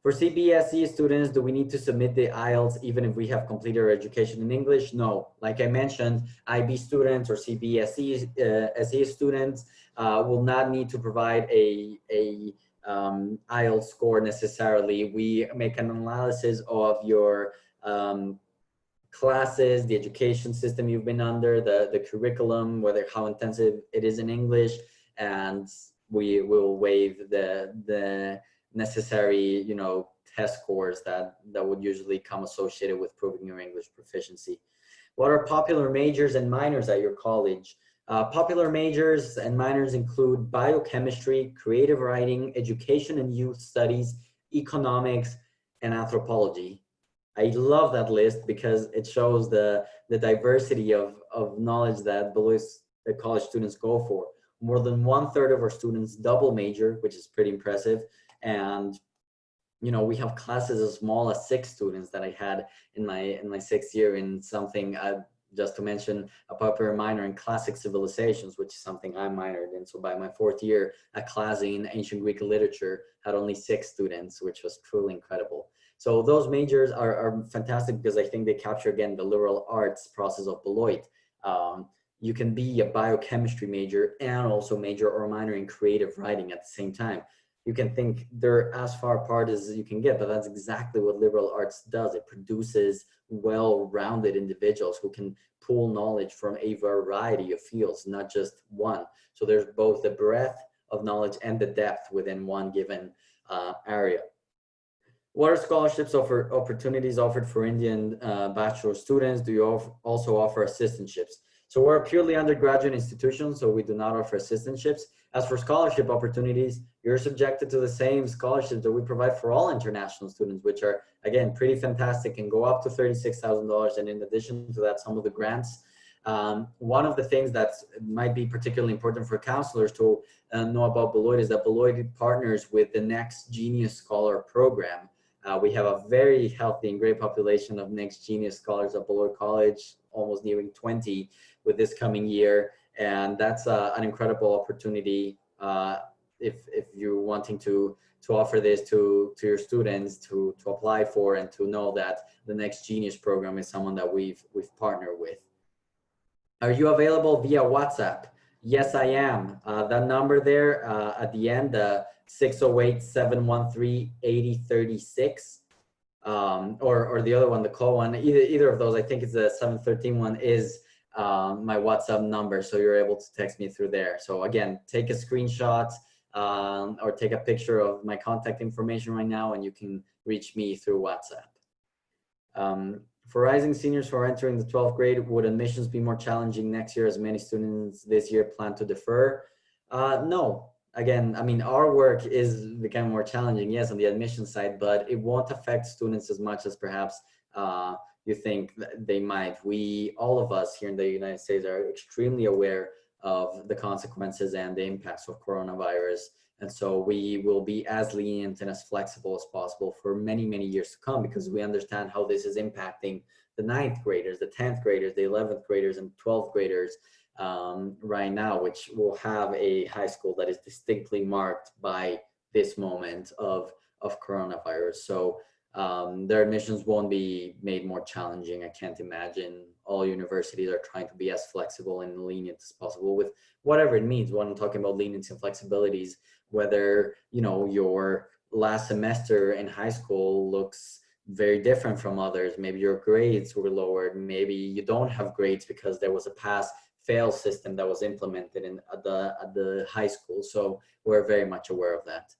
For CBSE students, do we need to submit the IELTS even if we have completed our education in English? No. Like I mentioned, IB students or CBSE SE students will not need to provide a IELTS score necessarily. We make an analysis of your um, classes, the education system you've been under, the curriculum, whether how intensive it is in English, and we will waive the necessary, you know, test scores that would usually come associated with proving your English proficiency. What are popular majors and minors at your college? Popular majors and minors include biochemistry, creative writing, education and youth studies, economics, and anthropology. I love that list because it shows the diversity of knowledge that Beloit college students go for. More than 1/3 of our students double major, which is pretty impressive. And you know, we have classes as small as 6 students that I had in my 6th year in something, just to mention a popular minor in classic civilizations, which is something I minored in. So by my 4th year, a class in ancient Greek literature had only 6 students, which was truly incredible. So those majors are fantastic because I think they capture, again, the liberal arts process of Beloit. You can be a biochemistry major and also major or minor in creative writing at the same time. You can think they're as far apart as you can get, but that's exactly what liberal arts does. It produces well-rounded individuals who can pull knowledge from a variety of fields, not just one. So there's both the breadth of knowledge and the depth within one given area. What are scholarships opportunities offered for Indian bachelor students? Do you also offer assistantships? So we're a purely undergraduate institution, so we do not offer assistantships. As for scholarship opportunities, you're subjected to the same scholarships that we provide for all international students, which are, again, pretty fantastic and go up to $36,000. And in addition to that, some of the grants. One of the things that might be particularly important for counselors to know about Beloit is that Beloit partners with the Next Genius Scholar program. We have a very healthy and great population of Next Genius Scholars at Beloit College, almost nearing 20 with this coming year. And that's an incredible opportunity if you're wanting to offer this to your students to apply for and to know that the Next Genius program is someone that we've partnered with. Are you available via WhatsApp? Yes, I am. That number there at the end, 608-713-8036, or the other one, the call one, either of those, I think it's the 713 one, is my WhatsApp number. So you're able to text me through there. So again, take a screenshot or take a picture of my contact information right now, and you can reach me through WhatsApp. For rising seniors who are entering the 12th grade, would admissions be more challenging next year as many students this year plan to defer? No. Again, I mean, our work is becoming more challenging, yes, on the admission side, but it won't affect students as much as perhaps you think they might. All of us here in the United States are extremely aware of the consequences and the impacts of coronavirus. And so we will be as lenient and as flexible as possible for many, many years to come, because we understand how this is impacting the 9th graders, the 10th graders, the 11th graders, and 12th graders right now, which will have a high school that is distinctly marked by this moment of coronavirus. So their admissions won't be made more challenging. I can't imagine. All universities are trying to be as flexible and lenient as possible with whatever it means. When I'm talking about leniency and flexibilities, whether, you know, your last semester in high school looks very different from others. Maybe your grades were lowered. Maybe you don't have grades because there was a pass-fail system that was implemented at the high school. So we're very much aware of that.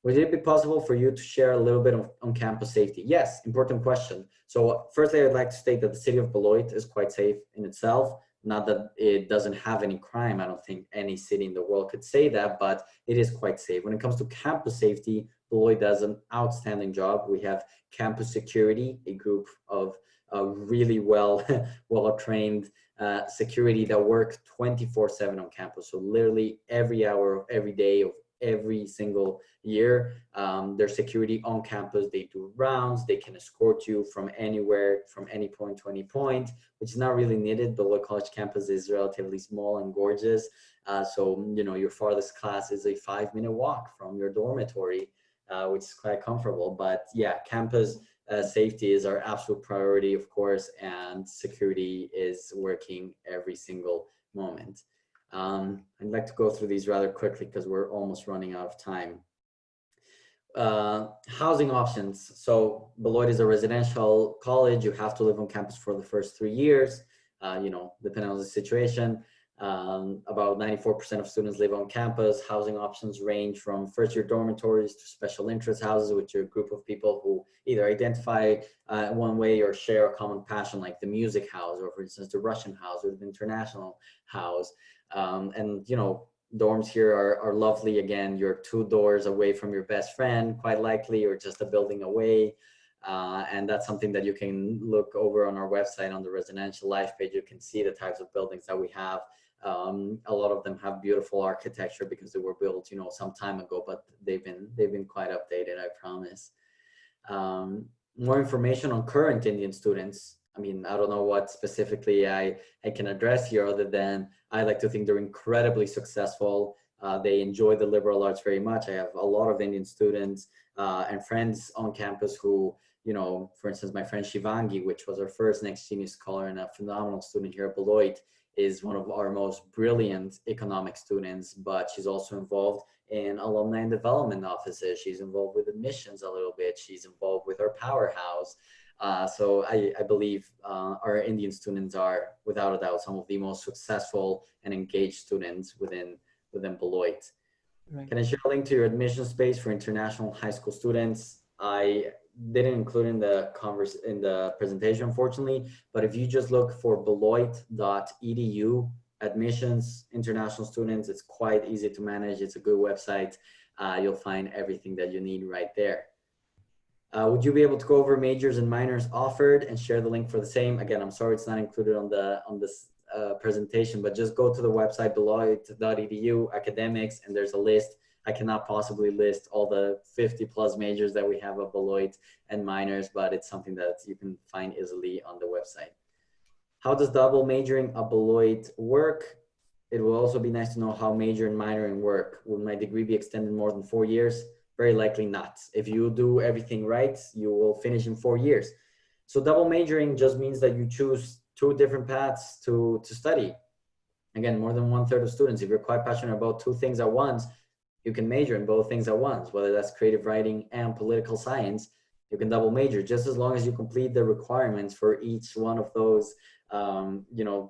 Would it be possible for you to share a little bit on campus safety? Yes, important question. So firstly, I'd like to state that the city of Beloit is quite safe in itself. Not that it doesn't have any crime. I don't think any city in the world could say that, but it is quite safe. When it comes to campus safety, Beloit does an outstanding job. We have campus security, a group of really well-trained security that work 24/7 on campus. So literally every hour of every day of every single year, their security on campus. They do rounds. They can escort you from anywhere, from any point to any point, which is not really needed. Beloit College campus is relatively small and gorgeous. So, you know, your farthest class is a 5-minute walk from your dormitory, which is quite comfortable. But yeah, campus safety is our absolute priority, of course, and security is working every single moment. I'd like to go through these rather quickly because we're almost running out of time. housing options. So Beloit is a residential college. You have to live on campus for the first 3 years, depending on the situation. About 94% of students live on campus. Housing options range from first-year dormitories to special interest houses, which are a group of people who either identify one way or share a common passion, like the music house, or for instance, the Russian house or the international house. Dorms here are lovely. Again, you're 2 doors away from your best friend, quite likely, or just a building away. And that's something that you can look over on our website on the residential life page. You can see the types of buildings that we have. A lot of them have beautiful architecture because they were built, some time ago, but they've been quite updated, I promise. More information on current Indian students. I mean, I don't know what specifically I can address here other than I like to think they're incredibly successful. They enjoy the liberal arts very much. I have a lot of Indian students and friends on campus who, for instance, my friend Shivangi, which was our first Next Genius Scholar and a phenomenal student here at Beloit, is one of our most brilliant economic students, but she's also involved in alumni and development offices. She's involved with admissions a little bit. She's involved with our powerhouse. So I believe our Indian students are, without a doubt, some of the most successful and engaged students within Beloit. Right. Can I share a link to your admission space for international high school students? I didn't include in the presentation, unfortunately, but if you just look for beloit.edu admissions, international students, it's quite easy to manage. It's a good website. You'll find everything that you need right there. Would you be able to go over majors and minors offered and share the link for the same? Again, I'm sorry it's not included on this presentation, but just go to the website beloit.edu academics, and there's a list. I cannot possibly list all the 50 plus majors that we have at Beloit and minors, but it's something that you can find easily on the website. How does double majoring at Beloit work? It will also be nice to know how major and minoring work. Will my degree be extended more than 4 years? Very likely not. If you do everything right, you will finish in 4 years. So double majoring just means that you choose 2 different paths to study. Again, more than 1/3 of students, if you're quite passionate about 2 things at once, you can major in both things at once, whether that's creative writing and political science. You can double major just as long as you complete the requirements for each one of those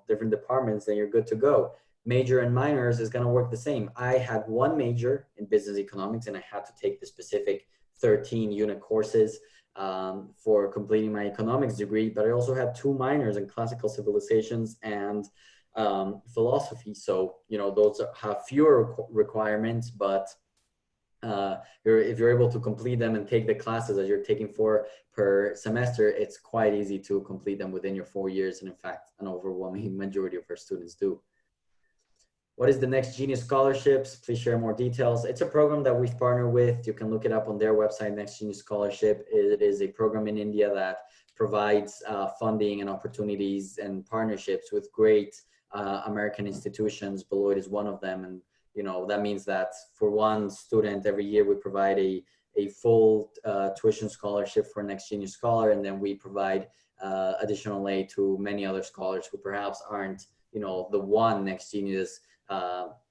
different departments, then you're good to go. Major and minors is going to work the same. I had 1 major in business economics, and I had to take the specific 13 unit courses for completing my economics degree, but I also had 2 minors in classical civilizations and philosophy. So, those have fewer requirements, but if you're able to complete them and take the classes that you're taking 4 per semester, it's quite easy to complete them within your 4 years. And in fact, an overwhelming majority of our students do. What is the Next Genius Scholarships? Please share more details. It's a program that we've partnered with. You can look it up on their website, Next Genius Scholarship. It is a program in India that provides funding and opportunities and partnerships with great American institutions. Beloit is one of them. And that means that for 1 student every year, we provide a full tuition scholarship for Next Genius Scholar. And then we provide additional aid to many other scholars who perhaps aren't, the one Next Genius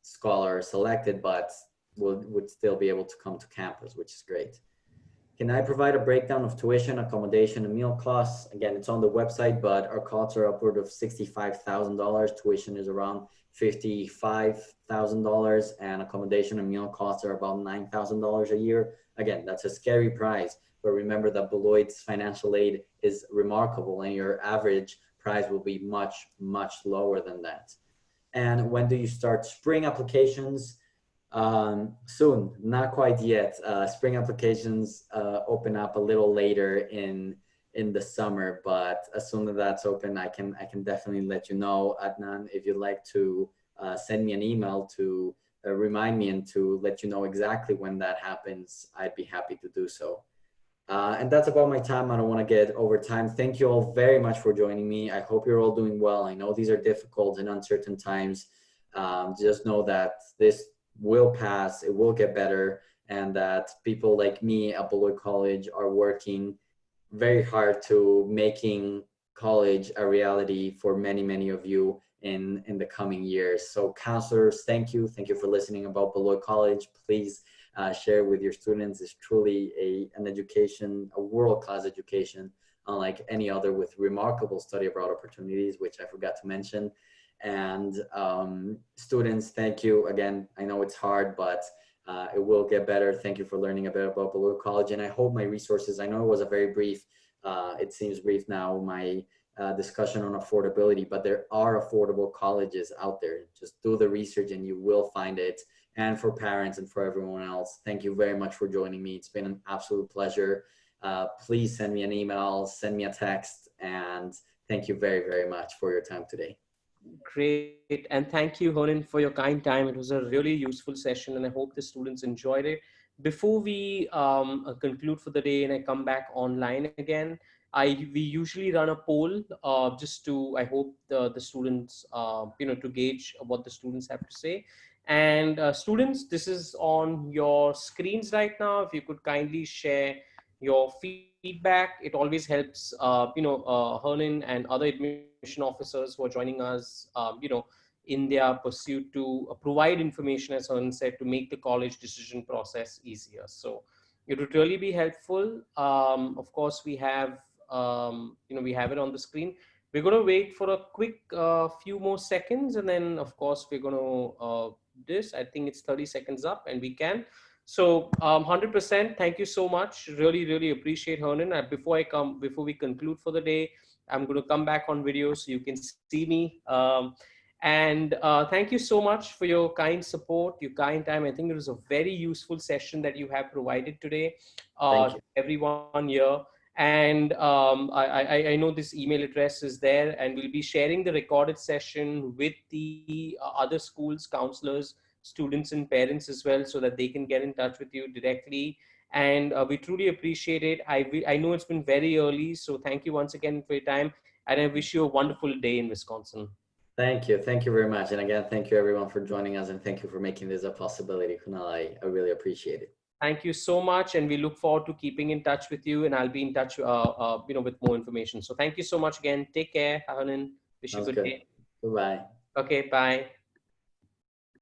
scholar selected, but would still be able to come to campus, which is great. Can I provide a breakdown of tuition, accommodation, and meal costs? Again, it's on the website, but our costs are upward of $65,000. Tuition is around $55,000, and accommodation and meal costs are about $9,000 a year. Again, that's a scary price, but remember that Beloit's financial aid is remarkable, and your average price will be much, much lower than that. And when do you start spring applications? Soon, not quite yet. Spring applications open up a little later in the summer, but as soon as that's open, I can definitely let you know. Adnan, if you'd like to send me an email to remind me and to let you know exactly when that happens, I'd be happy to do so. And that's about my time. I don't want to get over time. Thank you all very much for joining me. I hope you're all doing well. I know these are difficult and uncertain times. Just know that this will pass, it will get better, and that people like me at Beloit College are working very hard to making college a reality for many, many of you in the coming years. So counselors, thank you for listening about Beloit College. Please share with your students is truly an education, a world-class education, unlike any other, with remarkable study abroad opportunities, which I forgot to mention. And students, thank you again. I know it's hard, but it will get better. Thank you for learning a bit about Beloit College. And I hope my resources, I know it was a very brief, it seems brief now, my discussion on affordability, but there are affordable colleges out there. Just do the research and you will find it. And for parents and for everyone else, thank you very much for joining me. It's been an absolute pleasure. Please send me an email, send me a text, and thank you very, very much for your time today. Great. And thank you, Honan, for your kind time. It was a really useful session, and I hope the students enjoyed it. Before we conclude for the day and I come back online again, we usually run a poll just to, I hope the students, to gauge what the students have to say. And students, this is on your screens right now. If you could kindly share your feedback, it always helps, Hernan and other admission officers who are joining us, in their pursuit to provide information, as Hernan said, to make the college decision process easier. So it would really be helpful. Of course, we have it on the screen. We're going to wait for a quick few more seconds, and then of course we're going to I think it's 30 seconds up, and we can. So 100%. Thank you so much. Really, really appreciate, Hernan. Before we conclude for the day, I'm going to come back on video so you can see me. And thank you so much for your kind support, your kind time. I think it was a very useful session that you have provided today Thank you. to everyone here. And I know this email address is there, and we'll be sharing the recorded session with the other schools, counselors, students, and parents as well, so that they can get in touch with you directly. And we truly appreciate it. I know it's been very early, so thank you once again for your time. And I wish you a wonderful day in Wisconsin. Thank you. Thank you very much. And again, thank you everyone for joining us, and thank you for making this a possibility. Kunal, I really appreciate it. Thank you so much. And we look forward to keeping in touch with you, and I'll be in touch, with more information. So thank you so much again. Take care, Hanan. Wish you a Sounds good good. day. Goodbye. Okay, bye.